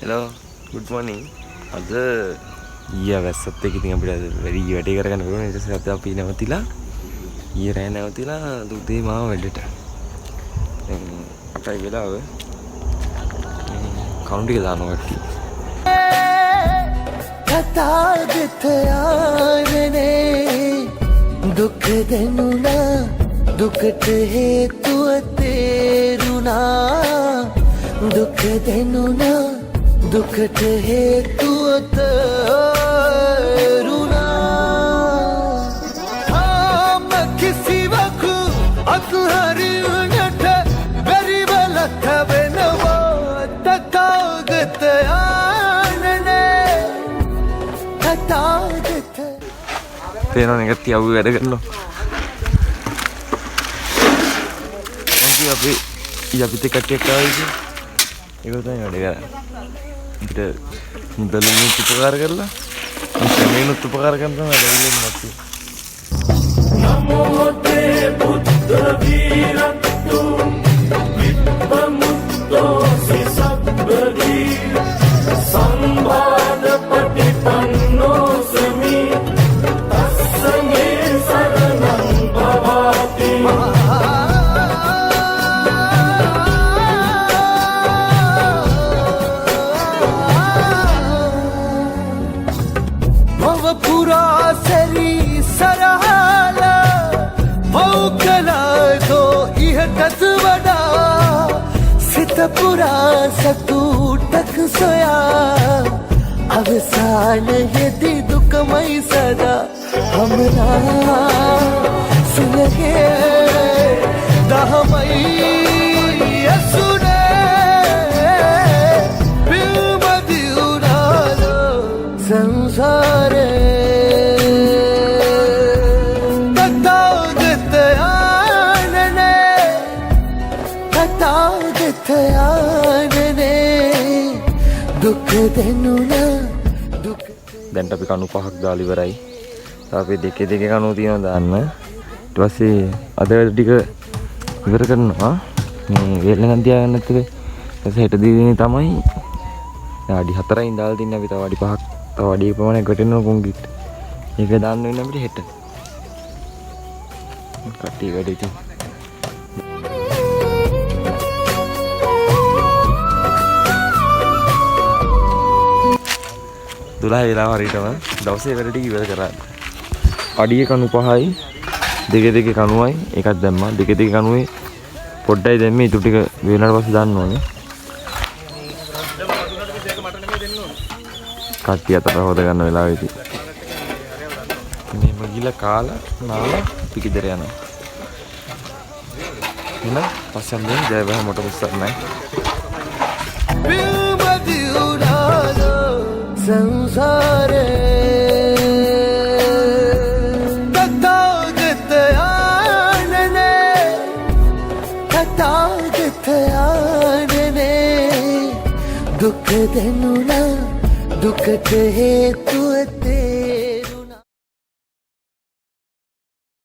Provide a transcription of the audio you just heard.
Hello, good morning. අද ඊය වැස්සත් එක්ක ඉතින් අපිට වැඩි වැඩේ කරගන්න පුළුවන්. ඊට පස්සේ අපි නැවතිලා ඊය රෑ නැවතිලා උදේ මාව වැඩට. දැන් 8යි වෙලාව. කවුන්ට් එක දානවා කට්ටිය. කතාගතයනේ දුක් දෙනුණා දුකට හේතුව තේරුණා දුක් දෙනුණා දුකට හේතුව තේරුණා ආම කිසිවකු අත්හරින්නට බැරිවලත් වෙනවා තථාගතයනේ තථාගත තේරෙනවද එකත් යව්වේ වැඩ කරනවා. අපි අපිට කට්ටියක් ආවයි ඒක තමයි වැඩ කරන්නේ. අපිට මුදලින් උපකාර කරලා සමයෙන් උපකාර කරන තමයි වැඩ ඉන්නේ. නමෝ තේ බුද්ධ වීරත්තු විප්පමුත්තෝ සිසබ්බදී සම්බාධ පටිපන්නෝ සමි තස්සමේ සරණං භවති පුරා සතුටක් සොයා අවසානයේදී දුකමයි සදා හමනා සිනගේ දහමයි යසුනේ පිල්මදි උනාලෝ සංසාරේ දැන් අපි කණු 5ක් දාලා ඉවරයි. අපි දෙකේ කණු තියෙනවා දාන්න. ඊට පස්සේ අද වැඩ ටික ඉවර කරනවා. මේ වේල නම් තියාගන්න නැත්නම් ඊට හෙට දිනේ තමයි අඩි 4යින් දාලා තින්නේ. අපි තව අඩි 5ක් තව අඩි ප්‍රමාණයක් ගටෙනවා කුංගිට. ඒක දාන්න වෙන අපිට හෙට. කට්ටිය වැඩ ඉතින් දුලා වෙලාව හරියටම දවසේ වැඩ ටික ඉවර කරා. අඩිය කණු 5යි දෙකේ කණුවයි එකක් දැම්මා. දෙකේ කණුවේ පොඩ්ඩයි දැම්මේ. ඊටු ටික වෙනාට පස්සේ දාන්න ඕනේ. කට්ටිය අතට හොද ගන්න වෙලාවෙදී මේ මගිල කාලා නාලා පිටිදර යනවා. එන පස්සෙන් මේ ජයවහ මොටර් බස් නැහැ. සංසාරේ තථාගතයනේ දුක් දෙනුණා දුකට හේතු